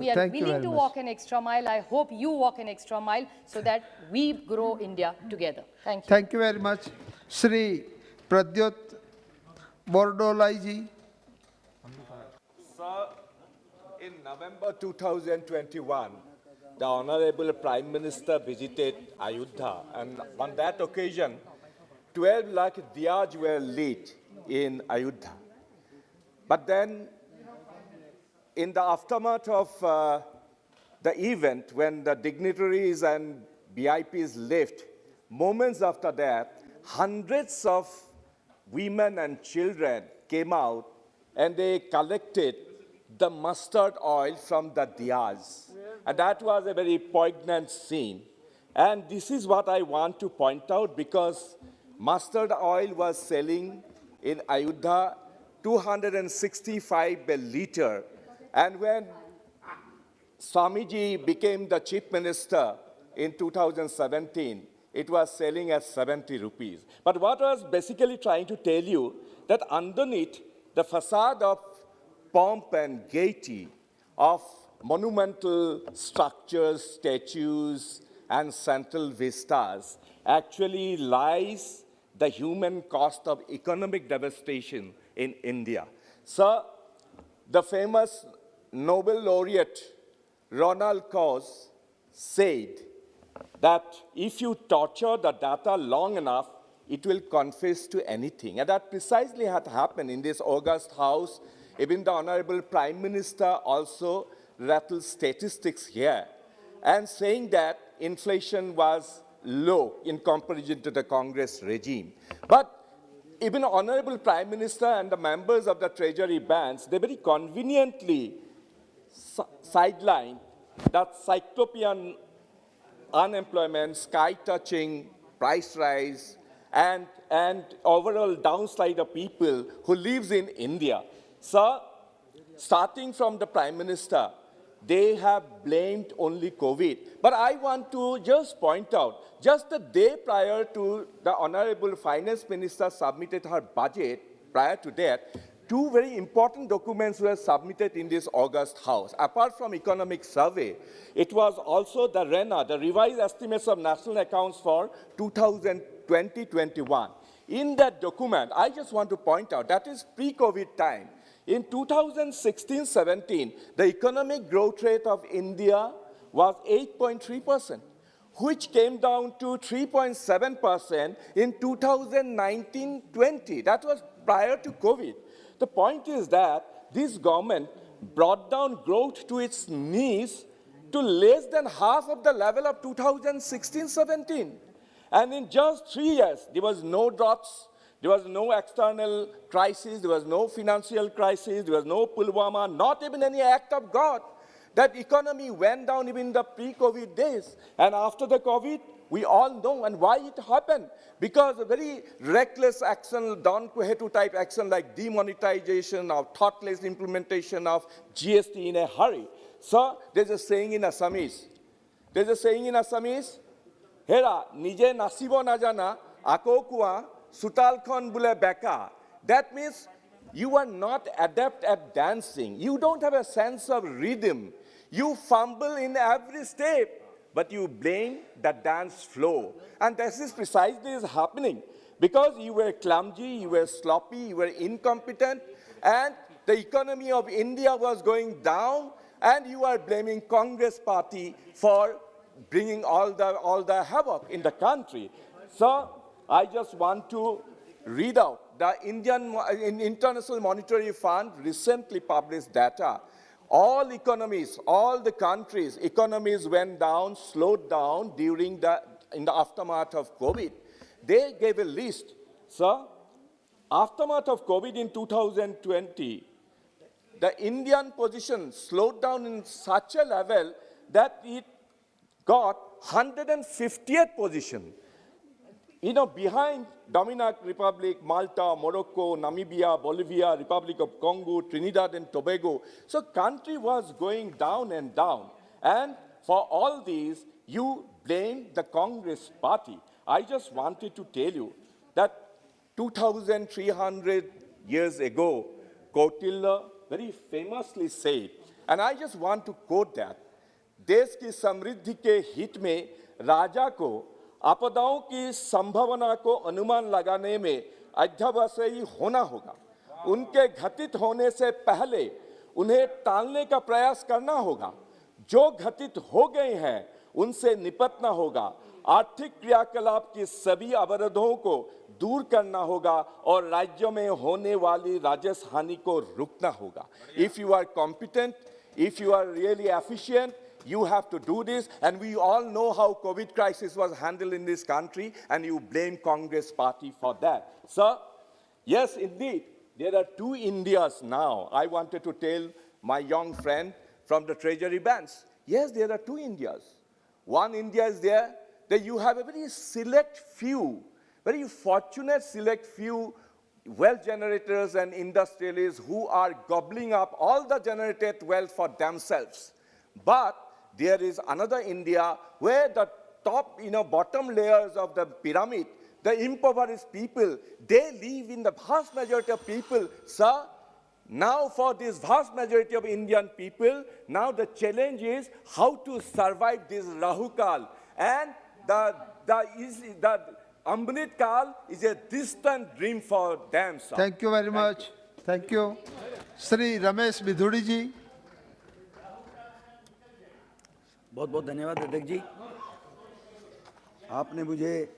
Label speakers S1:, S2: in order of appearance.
S1: We are
S2: Thank you
S1: willing
S2: very
S1: to
S2: much.
S1: walk an extra mile. I hope you walk an extra mile so that we grow India together. Thank you.
S2: Thank you very much. Shri Pradyut Bordoloi ji.
S3: Sir, in November 2021, the Honorable Prime Minister visited Ayodhya, and on that occasion, 12 lakh diyas were lit in Ayodhya. But then, in the aftermath of the event, when the dignitaries and VIPs left, moments after that, hundreds of women and children came out and they collected the mustard oil from the diyas. And that was a very poignant scene. And this is what I want to point out, because mustard oil was selling in Ayodhya 265 per liter. And when Swamiji became the chief minister in 2017, it was selling at 70 rupees. But what I was basically trying to tell you, that underneath the facade of pomp and gaiety, of monumental structures, statues, and central vistas, actually lies the human cost of economic devastation in India. So, the famous Nobel laureate Ronald Coase said that if you torture the data long enough, it will confess to anything. And that precisely had happened in this august house. Even the Honorable Prime Minister also rattled statistics here and saying that inflation was low in comparison to the Congress regime. But even Honorable Prime Minister and the members of the Treasury bands, they very conveniently sidelined that cyclopean unemployment, sky-touching price rise, and overall downslide of people who lives in India. So, starting from the Prime Minister, they have blamed only COVID. But I want to just point out, just the day prior to the Honorable Finance Minister submitted her budget, prior to that, two very important documents were submitted in this august house. Apart from economic survey, it was also the RENA, the revised estimates of national accounts for 2020-21. In that document, I just want to point out, that is pre-COVID time. In 2016-17, the economic growth rate of India was 8.3%, which came down to 3.7% in 2019-20. That was prior to COVID. The point is that this government brought down growth to its knees to less than half of the level of 2016-17. And in just 3 years, there was no droughts, there was no external crisis, there was no financial crisis, there was no Pulwama, not even any act of God. That economy went down even in the pre-COVID days. And after the COVID, we all know and why it happened. Because a very reckless action, Don Quixote type action like demonetization or thoughtless implementation of GST in a hurry. So there's a saying in Assamese. Hera, nije nasibo na jana, ako kuwa, sutal khon bule beka. That means you are not adept at dancing. You don't have a sense of rhythm. You fumble in every step, but you blame the dance flow. And this is precisely is happening because you were clumsy, you were sloppy, you were incompetent, and the economy of India was going down, and you are blaming Congress party for bringing all the havoc in the country. So I just want to read out the International Monetary Fund recently published data. All economies, all the countries' economies went down, slowed down in the aftermath of COVID. They gave a list. So, aftermath of COVID in 2020, the Indian position slowed down in such a level that it got 150th position. You know, behind Dominican Republic, Malta, Morocco, Namibia, Bolivia, Republic of Congo, Trinidad and Tobago. So country was going down and down. And for all these, you blame the Congress party. I just wanted to tell you that 2,300 years ago, Kautilya very famously said, And I just want to quote that. देश की समृद्धि के हित में राजा को आपदाओं की संभावना को अनुमान लगाने में अध्यवसायी होना होगा। उनके घटित होने से पहले उन्हें टालने का प्रयास करना होगा। जो घटित हो गए हैं उनसे निपटना होगा। आर्थिक क्रियाकलाप की सभी अवरोधों को दूर करना होगा और राज्यों में होने वाली राजस्व हानि को रोकना होगा। If you are competent, if you are really efficient, you have to do this, and we all know how COVID crisis was handled in this country, and you blame Congress party for that. Sir, yes, indeed, there are two Indias now. I wanted to tell my young friend from the Treasury bench, yes, there are two Indias. One India is there, that you have a very select few, very fortunate select few wealth generators and industrialists who are gobbling up all the generated wealth for themselves. But there is another India where the top, bottom layers of the pyramid, the impoverished people, they live in the vast majority of people. Sir, now for this vast majority of Indian people, now the challenge is how to survive this Rahukal. And the Amrit Kal is a distant dream for them, sir.
S2: Thank you very much. Thank you. Shri Ramesh Bidhudi ji.
S4: बहुत बहुत धन्यवाद अध्यक्ष जी। आपने मुझे